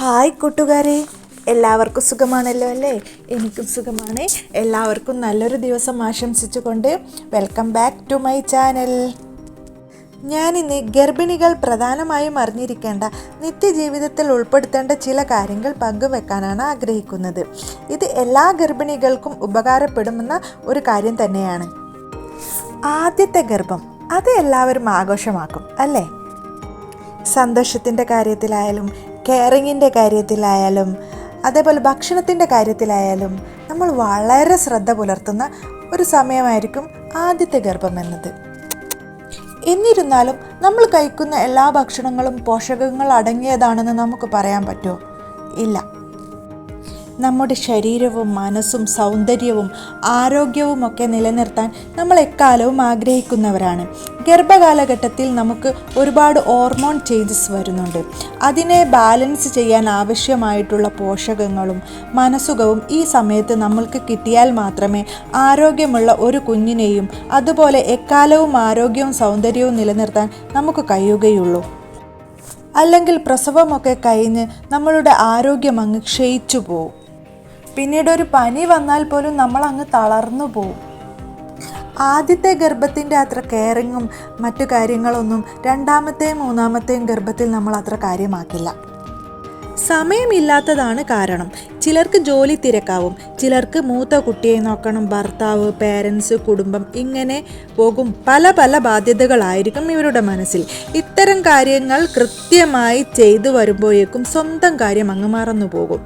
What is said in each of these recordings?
Hi കൂട്ടുകാരെ, എല്ലാവർക്കും സുഖമാണല്ലോ അല്ലേ? എനിക്കും സുഖമാണ്. എല്ലാവർക്കും നല്ലൊരു ദിവസം ആശംസിച്ചുകൊണ്ട് welcome back to my channel. ഞാനിന്ന് ഗർഭിണികൾ പ്രധാനമായും അറിഞ്ഞിരിക്കേണ്ട നിത്യജീവിതത്തിൽ ഉൾപ്പെടുത്തേണ്ട ചില കാര്യങ്ങൾ പങ്കുവെക്കാനാണ് ആഗ്രഹിക്കുന്നത്. ഇത് എല്ലാ ഗർഭിണികൾക്കും ഉപകാരപ്പെടുന്ന ഒരു കാര്യം തന്നെയാണ്. ആദ്യത്തെ ഗർഭം അത് എല്ലാവരും ആഘോഷമാക്കും അല്ലേ? സന്തോഷത്തിൻ്റെ കാര്യത്തിലായാലും കെയറിങ്ങിൻ്റെ കാര്യത്തിലായാലും അതേപോലെ ഭക്ഷണത്തിൻ്റെ കാര്യത്തിലായാലും നമ്മൾ വളരെ ശ്രദ്ധ പുലർത്തുന്ന ഒരു സമയമായിരിക്കും ആദ്യത്തെ ഗർഭം എന്നത്. എന്നിരുന്നാലും നമ്മൾ കഴിക്കുന്ന എല്ലാ ഭക്ഷണങ്ങളും പോഷകങ്ങൾ അടങ്ങിയതാണെന്ന് നമുക്ക് പറയാൻ പറ്റുമോ? ഇല്ല. നമ്മുടെ ശരീരവും മനസ്സും സൗന്ദര്യവും ആരോഗ്യവും ഒക്കെ നിലനിർത്താൻ നമ്മൾ എക്കാലവും ആഗ്രഹിക്കുന്നവരാണ്. ഗർഭകാലഘട്ടത്തിൽ നമുക്ക് ഒരുപാട് ഹോർമോൺ ചേഞ്ചസ് വരുന്നുണ്ട്. അതിനെ ബാലൻസ് ചെയ്യാൻ ആവശ്യമായിട്ടുള്ള പോഷകങ്ങളും മനസ്സുഖവും ഈ സമയത്ത് നമ്മൾക്ക് കിട്ടിയാൽ മാത്രമേ ആരോഗ്യമുള്ള ഒരു കുഞ്ഞിനെയും അതുപോലെ എക്കാലവും ആരോഗ്യവും സൗന്ദര്യവും നിലനിർത്താൻ നമുക്ക് കഴിയുകയുള്ളൂ. അല്ലെങ്കിൽ പ്രസവമൊക്കെ കഴിഞ്ഞ് നമ്മളുടെ ആരോഗ്യം അങ്ങ് ക്ഷയിച്ചു പോവും. പിന്നീട് ഒരു പനി വന്നാൽ പോലും നമ്മൾ അങ്ങ് തളർന്നു പോവും. ആദ്യത്തെ ഗർഭത്തിൻ്റെ അത്ര കെയറിങ്ങും മറ്റു കാര്യങ്ങളൊന്നും രണ്ടാമത്തെയും മൂന്നാമത്തെയും ഗർഭത്തിൽ നമ്മൾ അത്ര കാര്യമാക്കില്ല. സമയമില്ലാത്തതാണ് കാരണം. ചിലർക്ക് ജോലി തിരക്കാവും, ചിലർക്ക് മൂത്ത കുട്ടിയെ നോക്കണം, ഭർത്താവ്, പേരൻസ്, കുടുംബം, ഇങ്ങനെ പോകും. പല പല ബാധ്യതകളായിരിക്കും ഇവരുടെ മനസ്സിൽ. ഇത്തരം കാര്യങ്ങൾ കൃത്യമായി ചെയ്തു വരുമ്പോഴേക്കും സ്വന്തം കാര്യം അങ്ങ് മറന്നു പോകും.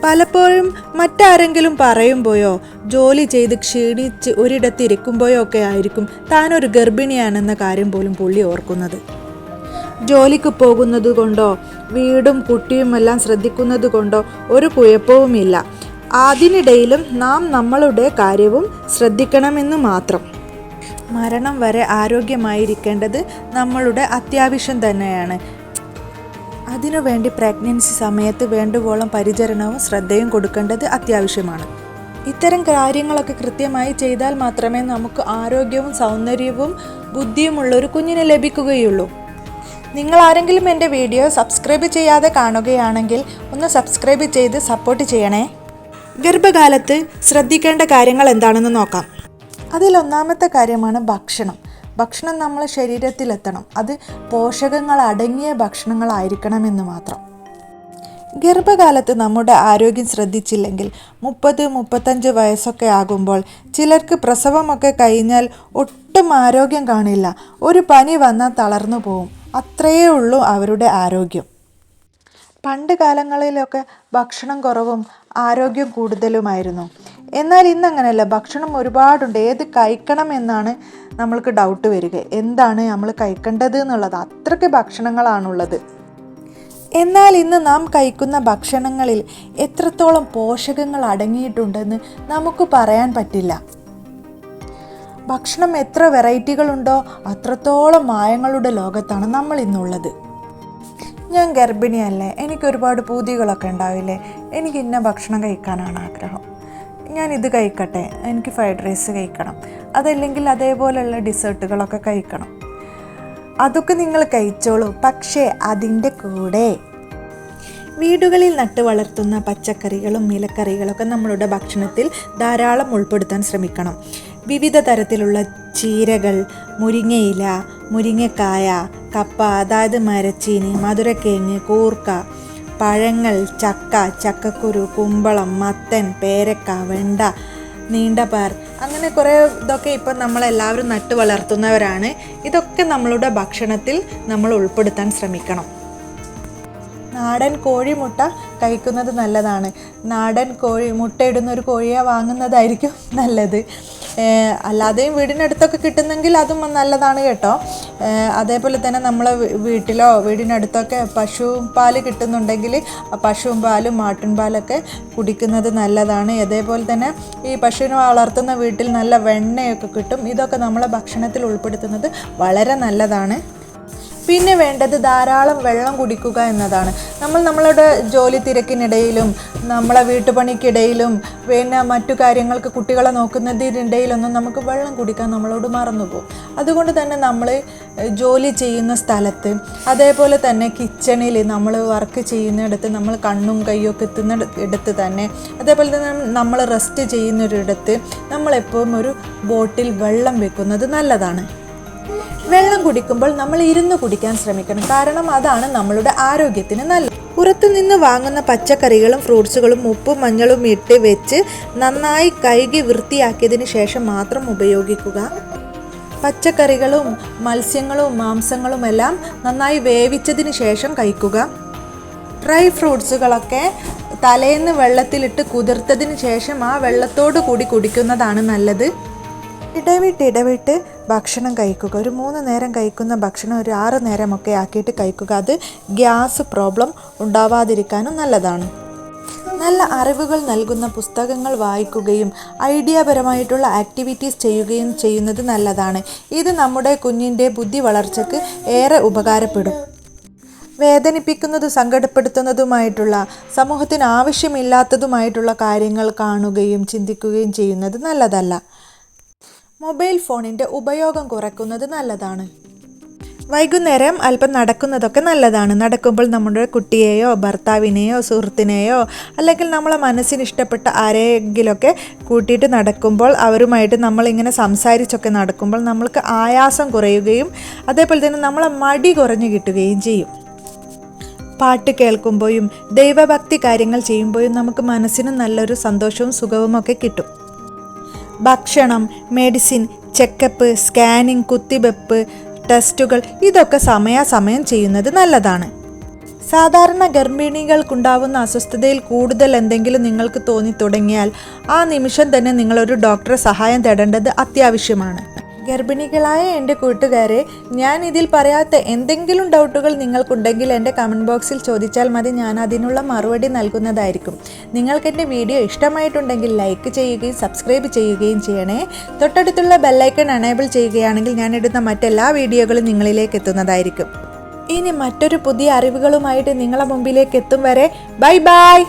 പലപ്പോഴും മറ്റാരെങ്കിലും പറയുമ്പോഴോ ജോലി ചെയ്ത് ക്ഷീണിച്ച് ഒരിടത്തിരിക്കുമ്പോഴോ ഒക്കെ ആയിരിക്കും താനൊരു ഗർഭിണിയാണെന്ന കാര്യം പോലും പുള്ളി ഓർക്കുന്നത്. ജോലിക്ക് പോകുന്നത് കൊണ്ടോ വീടും കുട്ടിയുമെല്ലാം ശ്രദ്ധിക്കുന്നത് കൊണ്ടോ ഒരു കുഴപ്പവുമില്ല. അതിനിടയിലും നാം നമ്മളുടെ കാര്യവും ശ്രദ്ധിക്കണമെന്ന് മാത്രം. മരണം വരെ ആരോഗ്യമായിരിക്കേണ്ടത് നമ്മളുടെ അത്യാവശ്യം തന്നെയാണ്. അതിനുവേണ്ടി പ്രഗ്നൻസി സമയത്ത് വേണ്ടുവോളം പരിചരണവും ശ്രദ്ധയും കൊടുക്കേണ്ടത് അത്യാവശ്യമാണ്. ഇത്തരം കാര്യങ്ങളൊക്കെ കൃത്യമായി ചെയ്താൽ മാത്രമേ നമുക്ക് ആരോഗ്യവും സൗന്ദര്യവും ബുദ്ധിയുമുള്ളൊരു കുഞ്ഞിനെ ലഭിക്കുകയുള്ളൂ. നിങ്ങൾ ആരെങ്കിലും എൻ്റെ വീഡിയോ സബ്സ്ക്രൈബ് ചെയ്യാതെ കാണുകയാണെങ്കിൽ ഒന്ന് സബ്സ്ക്രൈബ് ചെയ്ത് സപ്പോർട്ട് ചെയ്യണേ. ഗർഭകാലത്ത് ശ്രദ്ധിക്കേണ്ട കാര്യങ്ങൾ എന്താണെന്ന് നോക്കാം. അതിലൊന്നാമത്തെ കാര്യമാണ് ഭക്ഷണം. ഭക്ഷണം നമ്മളെ ശരീരത്തിലെത്തണം. അത് പോഷകങ്ങൾ അടങ്ങിയ ഭക്ഷണങ്ങളായിരിക്കണമെന്ന് മാത്രം. ഗർഭകാലത്ത് നമ്മുടെ ആരോഗ്യം ശ്രദ്ധിച്ചില്ലെങ്കിൽ 30-35 വയസ്സൊക്കെ ആകുമ്പോൾ ചിലർക്ക് പ്രസവമൊക്കെ കഴിഞ്ഞാൽ ഒട്ടും ആരോഗ്യം കാണില്ല. ഒരു പനി വന്നാൽ തളർന്നു പോവും. അത്രയേ ഉള്ളൂ അവരുടെ ആരോഗ്യം. പണ്ട് കാലങ്ങളിലൊക്കെ ഭക്ഷണം കുറവും ആരോഗ്യം കൂടുതലുമായിരുന്നു. എന്നാൽ ഇന്നങ്ങനെയല്ല. ഭക്ഷണം ഒരുപാടുണ്ട്. ഏത് കഴിക്കണം എന്നാണ് നമ്മൾക്ക് ഡൗട്ട് വരിക. എന്താണ് നമ്മൾ കഴിക്കേണ്ടത് എന്നുള്ളത്. അത്രയ്ക്ക് ഭക്ഷണങ്ങളാണുള്ളത്. എന്നാൽ ഇന്ന് നാം കഴിക്കുന്ന ഭക്ഷണങ്ങളിൽ എത്രത്തോളം പോഷകങ്ങൾ അടങ്ങിയിട്ടുണ്ടെന്ന് നമുക്ക് പറയാൻ പറ്റില്ല. ഭക്ഷണം എത്ര വെറൈറ്റികളുണ്ടോ അത്രത്തോളം മായങ്ങളുടെ ലോകത്താണ് നമ്മൾ ഇന്നുള്ളത്. ഞാൻ ഗർഭിണിയല്ലേ, എനിക്കൊരുപാട് പൂതികളൊക്കെ ഉണ്ടാവില്ലേ? എനിക്ക് ഇന്ന ഭക്ഷണം കഴിക്കാനാണ് ആഗ്രഹം. ഞാനിത് കഴിക്കട്ടെ, എനിക്ക് ഫ്രൈഡ് റൈസ് കഴിക്കണം, അതല്ലെങ്കിൽ അതേപോലെയുള്ള ഡിസേർട്ടുകളൊക്കെ കഴിക്കണം. അതൊക്കെ നിങ്ങൾ കഴിച്ചോളൂ. പക്ഷേ അതിൻ്റെ കൂടെ വീടുകളിൽ നട്ടു വളർത്തുന്ന പച്ചക്കറികളും ഇലക്കറികളൊക്കെ നമ്മളുടെ ഭക്ഷണത്തിൽ ധാരാളം ഉൾപ്പെടുത്താൻ ശ്രമിക്കണം. വിവിധ തരത്തിലുള്ള ചീരകൾ, മുരിങ്ങയില, മുരിങ്ങക്കായ, കപ്പ, അതായത് മരച്ചീനി, മധുരക്കിഴങ്ങ്, കൂർക്ക, പഴങ്ങൾ, ചക്ക, ചക്കക്കുരു, കുമ്പളം, മത്തൻ, പേരക്ക, വെണ്ട, നീണ്ടപയർ, അങ്ങനെ കുറേ ഇതൊക്കെ ഇപ്പം നമ്മളെല്ലാവരും നട്ടു വളർത്തുന്നവരാണ്. ഇതൊക്കെ നമ്മളുടെ ഭക്ഷണത്തിൽ നമ്മൾ ഉൾപ്പെടുത്താൻ ശ്രമിക്കണം. നാടൻ കോഴിമുട്ട കഴിക്കുന്നത് നല്ലതാണ്. നാടൻ കോഴി മുട്ടയിടുന്ന ഒരു കോഴിയെ വാങ്ങുന്നതായിരിക്കും നല്ലത്. അല്ലാതെയും വീടിനടുത്തൊക്കെ കിട്ടുന്നെങ്കിൽ അതും നല്ലതാണ് കേട്ടോ. അതേപോലെ തന്നെ നമ്മളെ വീട്ടിലോ വീടിനടുത്തൊക്കെ പശുവും പാല് കിട്ടുന്നുണ്ടെങ്കിൽ പശുവും പാലും മാട്ടിൻ പാലൊക്കെ കുടിക്കുന്നത് നല്ലതാണ്. അതേപോലെ തന്നെ ഈ പശുവിനെ വളർത്തുന്ന വീട്ടിൽ നല്ല വെണ്ണയൊക്കെ കിട്ടും. ഇതൊക്കെ നമ്മളെ ഭക്ഷണത്തിൽ ഉൾപ്പെടുത്തുന്നത് വളരെ നല്ലതാണ്. പിന്നെ വേണ്ടത് ധാരാളം വെള്ളം കുടിക്കുക എന്നതാണ്. നമ്മളുടെ ജോലി തിരക്കിനിടയിലും നമ്മളെ വീട്ടുപണിക്കിടയിലും പിന്നെ മറ്റു കാര്യങ്ങൾക്ക് കുട്ടികളെ നോക്കുന്നതിനിടയിലൊന്നും നമുക്ക് വെള്ളം കുടിക്കാൻ നമ്മളോട് മറന്നുപോകും. അതുകൊണ്ട് തന്നെ നമ്മൾ ജോലി ചെയ്യുന്ന സ്ഥലത്ത്, അതേപോലെ തന്നെ കിച്ചണിൽ നമ്മൾ വർക്ക് ചെയ്യുന്നിടത്ത്, നമ്മൾ കണ്ണും കൈയൊക്കെ എത്തുന്ന ഇടത്ത് തന്നെ, അതേപോലെ തന്നെ നമ്മൾ റെസ്റ്റ് ചെയ്യുന്നൊരിടത്ത് നമ്മളെപ്പോഴും ഒരു ബോട്ടിൽ വെള്ളം വെക്കുന്നത് നല്ലതാണ്. വെള്ളം കുടിക്കുമ്പോൾ നമ്മൾ ഇരുന്ന് കുടിക്കാൻ ശ്രമിക്കണം. കാരണം അതാണ് നമ്മളുടെ ആരോഗ്യത്തിന് നല്ലത്. പുറത്തുനിന്ന് വാങ്ങുന്ന പച്ചക്കറികളും ഫ്രൂട്ട്സുകളും ഉപ്പും മഞ്ഞളും ഇട്ട് വെച്ച് നന്നായി കഴുകി വൃത്തിയാക്കിയതിന് ശേഷം മാത്രം ഉപയോഗിക്കുക. പച്ചക്കറികളും മത്സ്യങ്ങളും മാംസങ്ങളും എല്ലാം നന്നായി വേവിച്ചതിന് ശേഷം കഴിക്കുക. ഡ്രൈ ഫ്രൂട്ട്സുകളൊക്കെ തലേന്ന് വെള്ളത്തിലിട്ട് കുതിർത്തതിന് ശേഷം ആ വെള്ളത്തോട് കൂടി കുടിക്കുന്നതാണ് നല്ലത്. ഇടവിട്ട് ഭക്ഷണം കഴിക്കുക. ഒരു 3 നേരം കഴിക്കുന്ന ഭക്ഷണം ഒരു 6 നേരമൊക്കെ ആക്കിയിട്ട് കഴിക്കുക. അത് ഗ്യാസ് പ്രോബ്ലം ഉണ്ടാവാതിരിക്കാനും നല്ലതാണ്. നല്ല അറിവുകൾ നൽകുന്ന പുസ്തകങ്ങൾ വായിക്കുകയും ഐഡിയാപരമായിട്ടുള്ള ആക്ടിവിറ്റീസ് ചെയ്യുകയും ചെയ്യുന്നത് നല്ലതാണ്. ഇത് നമ്മുടെ കുഞ്ഞിൻ്റെ ബുദ്ധി വളർച്ചയ്ക്ക് ഏറെ ഉപകാരപ്പെടും. വേദനിപ്പിക്കുന്നതും സങ്കടപ്പെടുത്തുന്നതുമായിട്ടുള്ള, സമൂഹത്തിന് ആവശ്യമില്ലാത്തതുമായിട്ടുള്ള കാര്യങ്ങൾ കാണുകയും ചിന്തിക്കുകയും ചെയ്യുന്നത് നല്ലതല്ല. മൊബൈൽ ഫോണിൻ്റെ ഉപയോഗം കുറയ്ക്കുന്നത് നല്ലതാണ്. വൈകുന്നേരം അല്പം നടക്കുന്നതൊക്കെ നല്ലതാണ്. നടക്കുമ്പോൾ നമ്മുടെ കുട്ടിയെയോ ഭർത്താവിനെയോ സുഹൃത്തിനെയോ അല്ലെങ്കിൽ നമ്മളെ മനസ്സിന് ഇഷ്ടപ്പെട്ട ആരെങ്കിലുമൊക്കെ കൂട്ടിയിട്ട് നടക്കുമ്പോൾ അവരുമായിട്ട് നമ്മളിങ്ങനെ സംസാരിച്ചൊക്കെ നടക്കുമ്പോൾ നമ്മൾക്ക് ആയാസം കുറയുകയും അതേപോലെ തന്നെ നമ്മളെ മടി കുറഞ്ഞു കിട്ടുകയും ചെയ്യും. പാട്ട് കേൾക്കുമ്പോഴും ദൈവഭക്തി കാര്യങ്ങൾ ചെയ്യുമ്പോഴും നമുക്ക് മനസ്സിന് നല്ലൊരു സന്തോഷവും സുഖവും ഒക്കെ കിട്ടും. ഭക്ഷണം, മെഡിസിൻ, ചെക്കപ്പ്, സ്കാനിങ്, കുത്തിവെപ്പ്, ടെസ്റ്റുകൾ ഇതൊക്കെ സമയാസമയം ചെയ്യുന്നത് നല്ലതാണ്. സാധാരണ ഗർഭിണികൾക്കുണ്ടാവുന്ന അസ്വസ്ഥതയിൽ കൂടുതൽ എന്തെങ്കിലും നിങ്ങൾക്ക് തോന്നി തുടങ്ങിയാൽ ആ നിമിഷം തന്നെ നിങ്ങളൊരു ഡോക്ടറെ സഹായം തേടേണ്ടത് അത്യാവശ്യമാണ്. ഗർഭിണികളായ എൻ്റെ കൂട്ടുകാരെ, ഞാൻ ഇതിൽ പറയാത്ത എന്തെങ്കിലും ഡൗട്ടുകൾ നിങ്ങൾക്കുണ്ടെങ്കിൽ എൻ്റെ കമൻറ്റ് ബോക്സിൽ ചോദിച്ചാൽ മതി. ഞാൻ അതിനുള്ള മറുപടി നൽകുന്നതായിരിക്കും. നിങ്ങൾക്ക് എൻ്റെ വീഡിയോ ഇഷ്ടമായിട്ടുണ്ടെങ്കിൽ ലൈക്ക് ചെയ്യുകയും സബ്സ്ക്രൈബ് ചെയ്യുകയും ചെയ്യണേ. തൊട്ടടുത്തുള്ള ബെല്ലൈക്കൺ എനേബിൾ ചെയ്യുകയാണെങ്കിൽ ഞാൻ ഇടുന്ന മറ്റെല്ലാ വീഡിയോകളും നിങ്ങളിലേക്ക് എത്തുന്നതായിരിക്കും. ഇനി മറ്റൊരു പുതിയ അറിവുകളുമായിട്ട് നിങ്ങളെ മുമ്പിലേക്ക് എത്തും വരെ ബൈ ബൈ.